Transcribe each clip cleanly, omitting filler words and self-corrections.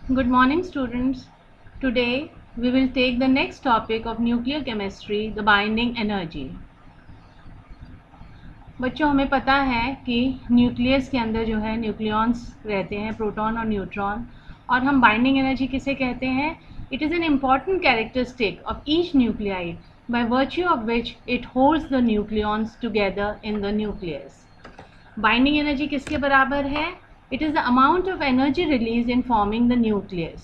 Good morning, students. Today we will take the next topic of nuclear chemistry, the binding energy. बच्चों, हमें पता है कि nucleus के अंदर जो है न्यूक्लियॉन्स रहते हैं, प्रोटॉन और न्यूट्रॉन, और हम बाइंडिंग एनर्जी किसे कहते हैं? It is an important characteristic of each nuclide by virtue of which it holds the nucleons together in the nucleus. Binding energy किसके बराबर है? It is the amount of energy released in forming the nucleus,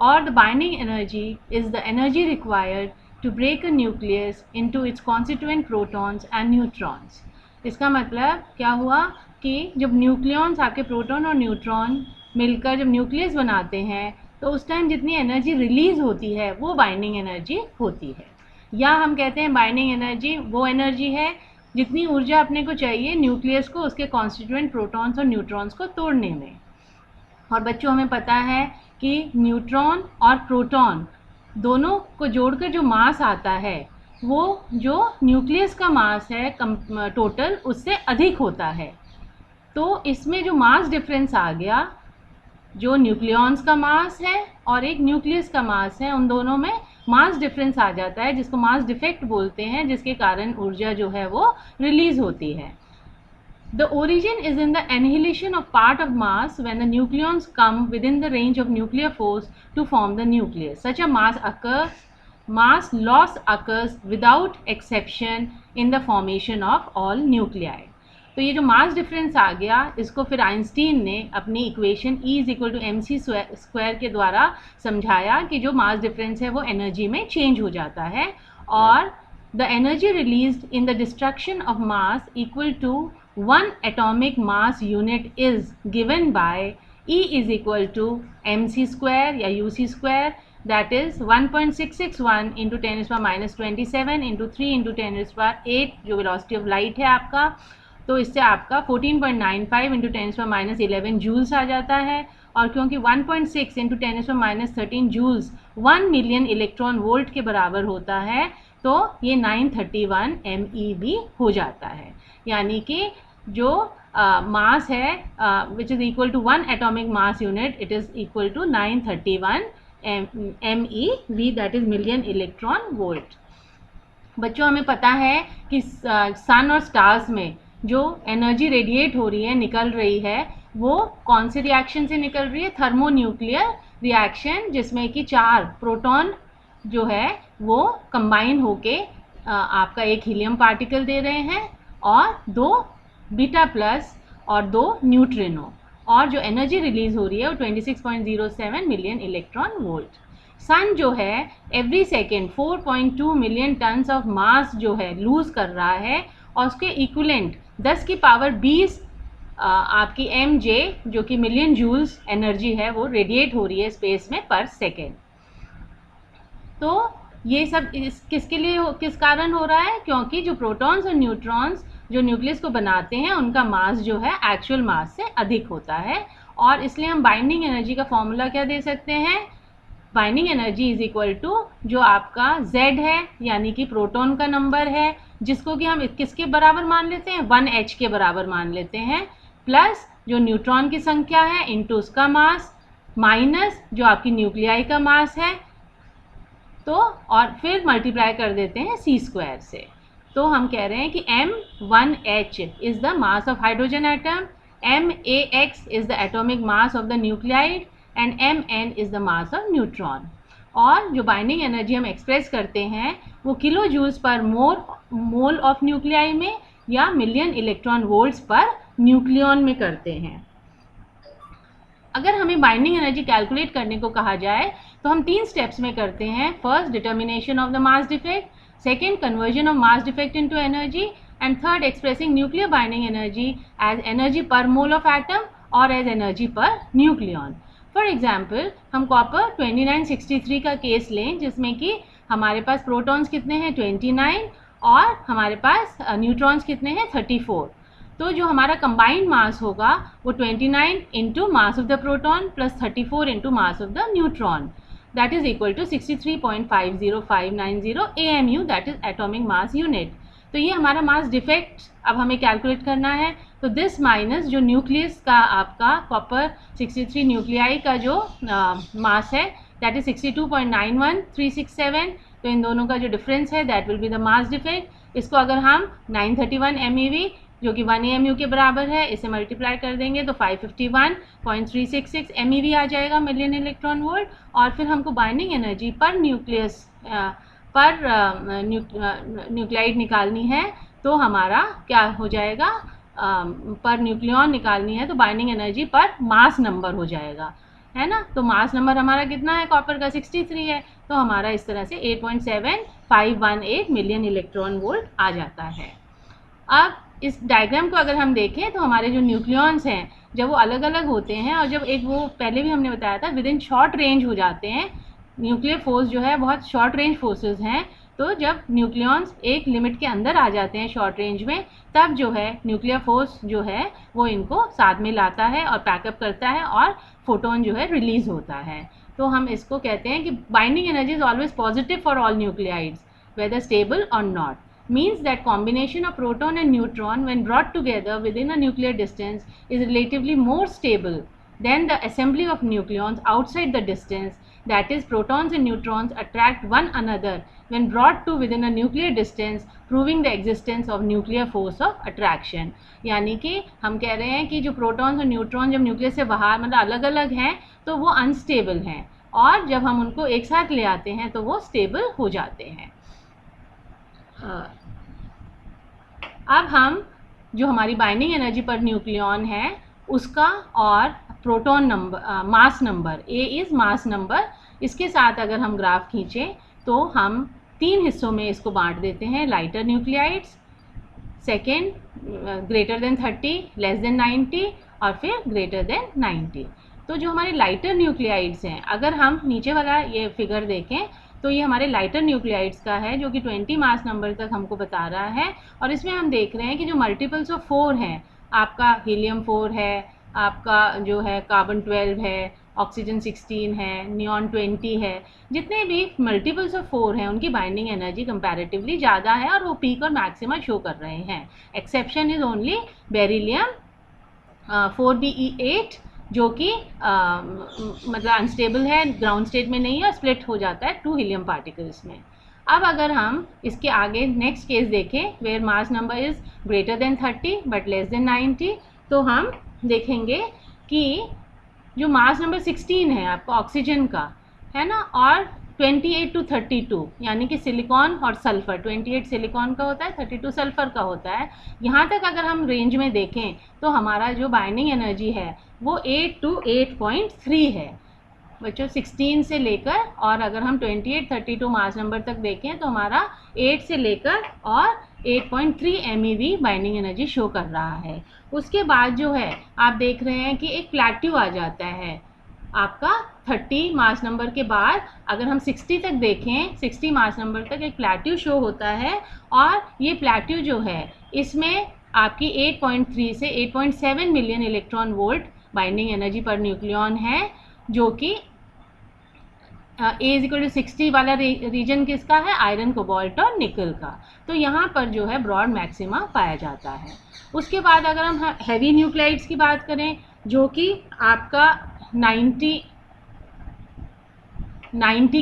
or the binding energy is the energy required to break a nucleus into its constituent protons and neutrons. इसका मतलब क्या हुआ कि जब nucleons आपके प्रोटॉन और neutron मिलकर जब न्यूक्लियस बनाते हैं तो उस टाइम जितनी एनर्जी रिलीज होती है वो बाइंडिंग एनर्जी होती है, या हम कहते हैं बाइंडिंग एनर्जी वो एनर्जी है जितनी ऊर्जा अपने को चाहिए न्यूक्लियस को उसके कॉन्स्टिट्यूएंट प्रोटॉन्स और न्यूट्रॉन्स को तोड़ने में। और बच्चों, हमें पता है कि न्यूट्रॉन और प्रोटॉन दोनों को जोड़कर जो मास आता है वो जो न्यूक्लियस का मास है टोटल उससे अधिक होता है। तो इसमें जो मास डिफरेंस आ गया, जो न्यूक्लियॉन्स का मास है और एक न्यूक्लियस का मास है, उन दोनों में मास डिफरेंस आ जाता है जिसको मास डिफेक्ट बोलते हैं, जिसके कारण ऊर्जा जो है वो रिलीज होती है। The origin is in the annihilation of part of mass when the nucleons come within the range of nuclear force to form the nucleus. Such a mass loss occurs without exception in the formation of all nuclei. तो ये जो मास difference आ गया इसको फिर Einstein ने अपनी equation E = mc square के द्वारा समझाया कि जो मास डिफरेंस है वो एनर्जी में चेंज हो जाता है, और the energy released in the destruction of mass equal to 1 atomic mass unit is given by E = mc square या uc square, that is 1.661 into 10⁻27 into 3 into 10⁸ जो velocity of light है आपका, तो इससे आपका 14.95 into 10⁻11 जूल्स आ जाता है। और क्योंकि 1.6 into 10⁻13 joules 1 million electron volt के बराबर होता है, तो ये 931 MeV हो जाता है। यानी कि जो मास है which is equal to 1 atomic mass unit, it is equal to 931 MeV, that is million electron volt. बच्चों, हमें पता है कि सन और स्टार्स में जो एनर्जी रेडिएट हो रही है, निकल रही है, वो कौन से रिएक्शन से निकल रही है? थर्मोन्यूक्लियर रिएक्शन, जिसमें कि 4 प्रोटॉन जो है वो कंबाइन होके आपका एक हीलियम पार्टिकल दे रहे हैं और 2 बीटा प्लस और 2 न्यूट्रिनो, और जो एनर्जी रिलीज हो रही है वो 26.07 मिलियन इलेक्ट्रॉन वोल्ट। सन जो है every second 4.2 million tons of mass जो है लूज कर रहा है, और उसके इक्विवेलेंट 10 की पावर 20 आपकी mj जो कि मिलियन जूल्स एनर्जी है वो रेडिएट हो रही है स्पेस में पर सेकेंड। तो ये सब किसके लिए किस कारण हो रहा है? क्योंकि जो प्रोटॉन्स और न्यूट्रॉन्स जो न्यूक्लियस को बनाते हैं उनका मास जो है एक्चुअल मास से अधिक होता है, और इसलिए हम बाइंडिंग एनर्जी का फॉर्मूला क्या दे सकते हैं? Binding energy is equal to जो आपका Z है, यानी कि प्रोटॉन का नंबर है, जिसको कि हम किसके बराबर मान लेते हैं? 1h के बराबर मान लेते हैं, प्लस जो न्यूट्रॉन की संख्या है इंटू उसका मास, माइनस जो आपकी न्यूक्लियाई का मास है, तो और फिर मल्टीप्लाई कर देते हैं c स्क्वायर से। तो हम कह रहे हैं कि m1h is the mass of hydrogen atom, max is the atomic mass of the nuclide, and mn is the mass of neutron. और जो बाइंडिंग एनर्जी हम एक्सप्रेस करते हैं वो kilo joules per mole of nuclei में या million electron volts पर nucleon में करते हैं। अगर हमें बाइंडिंग एनर्जी कैलकुलेट करने को कहा जाए तो हम 3 स्टेप्स में करते हैं। First, determination of the mass defect, second, conversion of mass defect into energy, and third, expressing nuclear binding energy as energy per mole of atom और as energy per nucleon. For example, हम copper 2963 का case लें, जिसमें कि हमारे पास protons कितने हैं? 29, और हमारे पास न्यूट्रॉन्स कितने हैं? 34। तो जो हमारा कंबाइंड मास होगा वो 29 into mass of the proton plus 34 into mass of the neutron, that is equal to 63.50590 AMU, that is atomic mass unit. तो ये हमारा मास डिफेक्ट अब हमें कैलकुलेट करना है। तो दिस माइनस जो न्यूक्लियस का आपका कॉपर 63 न्यूक्लियाई का जो मास है दैट इज 62.91367, तो इन दोनों का जो डिफरेंस है that will be the mass defect. इसको अगर हम 931 MeV जो कि 1 AMU के बराबर है, इसे मल्टीप्लाई कर देंगे तो 551.366 MeV आ जाएगा मिलियन इलेक्ट्रॉन वोल्ट। और फिर हमको बाइंडिंग एनर्जी पर न्यूक्लियस पर न्यूक्लाइड निकालनी है, तो हमारा क्या हो जाएगा, पर न्यूक्लियॉन निकालनी है तो बाइंडिंग एनर्जी पर मास नंबर हो जाएगा, है ना। तो मास नंबर हमारा कितना है, कॉपर का 63 है, तो हमारा इस तरह से 8.7518 मिलियन इलेक्ट्रॉन वोल्ट आ जाता है। अब इस डायग्राम को अगर हम देखें तो हमारे जो न्यूक्लियॉन्स हैं जब वो अलग अलग होते हैं और जब एक वो पहले भी हमने बताया था विद इन शॉर्ट रेंज हो जाते हैं, न्यूक्लियर फोर्स जो है बहुत शॉर्ट रेंज फोर्सेस हैं, तो जब न्यूक्लियॉन्स एक लिमिट के अंदर आ जाते हैं शॉर्ट रेंज में, तब जो है न्यूक्लियर फोर्स जो है वो इनको साथ में लाता है और पैकअप करता है और फोटोन जो है रिलीज होता है। तो हम इसको कहते हैं कि binding energy is always positive for all nuclides whether stable और not, means that combination of proton and neutron when brought together within a nuclear distance is relatively more stable than the assembly of nucleons outside the distance, that is protons and neutrons attract one another when brought to within a nuclear distance, proving the existence of nuclear force of attraction। यानी कि हम कह रहे हैं कि जो protons और neutron जब न्यूक्लियस से बाहर मतलब अलग अलग हैं तो वो अनस्टेबल हैं, और जब हम उनको एक साथ ले आते हैं तो वो स्टेबल हो जाते हैं। अब हम जो हमारी बाइंडिंग एनर्जी पर न्यूक्लियॉन है उसका और proton number mass number A is mass number, इसके साथ अगर हम ग्राफ खींचें तो हम 3 हिस्सों में इसको बांट देते हैं, lighter nuclides, second greater than 30, less than 90 और फिर ग्रेटर देन 90। तो जो हमारे लाइटर न्यूक्लियाइड्स हैं, अगर हम नीचे वाला ये फिगर देखें तो ये हमारे लाइटर न्यूक्लियाइड्स का है जो कि 20 मास नंबर तक हमको बता रहा है, और इसमें हम देख रहे हैं कि जो मल्टीपल्स ऑफ 4 हैं, आपका हीलियम 4 है, आपका जो है कार्बन 12 है, ऑक्सीजन 16 है, नियॉन 20 है, जितने भी मल्टीपल्स ऑफ 4 हैं उनकी बाइंडिंग एनर्जी कंपैरेटिवली ज़्यादा है और वो पीक और मैक्सिमा शो कर रहे हैं। Exception is only beryllium 4Be8 जो कि मतलब अनस्टेबल है, ग्राउंड स्टेट में नहीं है, स्प्लिट हो जाता है 2 हीलियम पार्टिकल्स में। अब अगर हम इसके आगे नेक्स्ट केस देखें where mass number is greater than 30 but less than 90, तो हम देखेंगे कि जो मास नंबर 16 है आपका ऑक्सीजन का, है ना, और 28 to 32 यानी कि सिलिकॉन और सल्फ़र, 28 सिलिकॉन का होता है, 32 सल्फ़र का होता है, यहाँ तक अगर हम रेंज में देखें तो हमारा जो बाइंडिंग एनर्जी है वो 8 to 8.3 है बच्चों, 16 से लेकर, और अगर हम 28 32 मास नंबर तक देखें तो हमारा 8 से लेकर और 8.3 MeV बाइंडिंग एनर्जी शो कर रहा है। उसके बाद जो है आप देख रहे हैं कि एक प्लेट्यू आ जाता है आपका 30 मास नंबर के बाद, अगर हम 60 तक देखें, 60 मास नंबर तक एक प्लेट्यू शो होता है, और ये प्लेट्यू जो है इसमें आपकी 8.3 से 8.7 million electron volt binding energy per nucleon है, जो कि A=60 वाला रीजन किसका है, आयरन, कोबाल्ट और निकल का। तो यहाँ पर जो है ब्रॉड मैक्सिमा पाया जाता है। उसके बाद अगर हम हैवी न्यूक्लाइड्स की बात करें जो कि आपका 90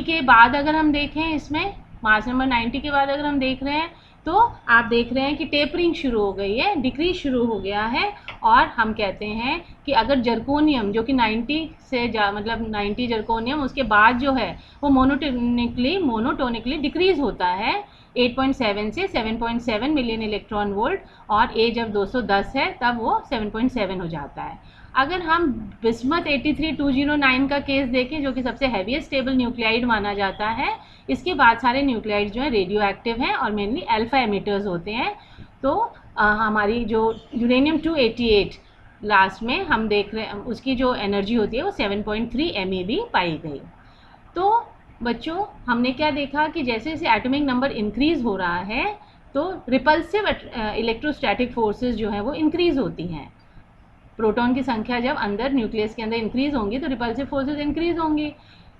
के बाद अगर हम देखें, इसमें मास नंबर 90 के बाद अगर हम देख रहे हैं तो आप देख रहे हैं कि टेपरिंग शुरू हो गई है, डिक्रीज शुरू हो गया है, और हम कहते हैं कि अगर जर्कोनियम जो कि 90 से मतलब 90 जर्कोनियम उसके बाद जो है वो मोनोटोनिकली डिक्रीज होता है 8.7 से 7.7 मिलियन इलेक्ट्रॉन वोल्ट, और ए जब 210 है तब वो 7.7 हो जाता है। अगर हम बिस्मथ 83209 का केस देखें जो कि सबसे हैवीएस्ट स्टेबल न्यूक्लियाइड माना जाता है, इसके बाद सारे न्यूक्लियाइड जो है रेडियो एक्टिव हैं और मेनली अल्फा एमिटर्स होते हैं। तो हमारी जो यूरेनियम 288 लास्ट में हम देख रहे हैं उसकी जो एनर्जी होती है वो 7.3 MeV पाई गई। तो बच्चों हमने क्या देखा कि जैसे जैसे एटॉमिक नंबर इंक्रीज़ हो रहा है तो रिपल्सिव इलेक्ट्रोस्टैटिक फोर्सेस जो हैं वो इंक्रीज़ होती हैं। प्रोटॉन की संख्या जब अंदर न्यूक्लियस के अंदर इंक्रीज़ होंगी तो रिपल्सिव फोर्सेस इंक्रीज़ होंगी।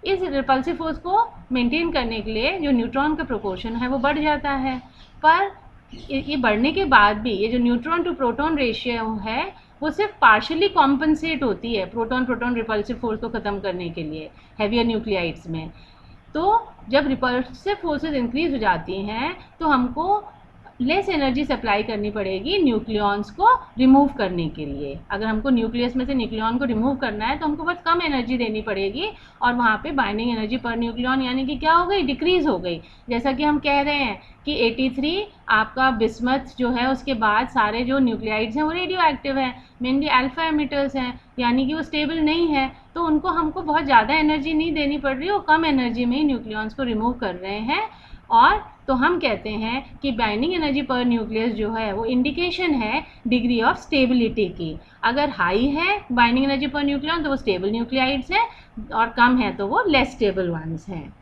इस रिपल्सिव फोर्स को मेंटेन करने के लिए जो न्यूट्रॉन का प्रोपोर्शन है वो बढ़ जाता है, पर ये बढ़ने के बाद भी ये जो न्यूट्रॉन टू प्रोटॉन रेशियो है वो सिर्फ पार्शली कॉम्पनसेट होती है प्रोटॉन प्रोटॉन रिपल्सिव फोर्स को ख़त्म करने के लिए हेवियर न्यूक्लियाइड्स में। तो जब रिपल्सिव फोर्सेस इंक्रीज हो जाती हैं तो हमको लेस एनर्जी सप्लाई करनी पड़ेगी न्यूक्लियॉन्स को रिमूव करने के लिए। अगर हमको न्यूक्लियस में से न्यूक्लियॉन को रिमूव करना है तो हमको बहुत कम एनर्जी देनी पड़ेगी और वहाँ पे बाइंडिंग एनर्जी पर न्यूक्लियॉन यानी कि क्या हो गई, डिक्रीज हो गई। जैसा कि हम कह रहे हैं कि 83 आपका बिस्मथ जो है उसके बाद सारे जो न्यूक्लियाइड्स हैं वो रेडियो एक्टिव हैं, मेनली अल्फा एमिटर्स हैं, यानी कि वो स्टेबल नहीं है। तो उनको हमको बहुत ज़्यादा एनर्जी नहीं देनी पड़ रही, वो कम एनर्जी में ही न्यूक्लियॉन्स को रिमूव कर रहे हैं। और तो हम कहते हैं कि बाइंडिंग एनर्जी पर न्यूक्लियस जो है वो इंडिकेशन है डिग्री ऑफ स्टेबिलिटी की। अगर हाई है बाइंडिंग एनर्जी पर न्यूक्लियन तो वो स्टेबल न्यूक्लियाइड्स हैं और कम है तो वो लेस स्टेबल वंस हैं।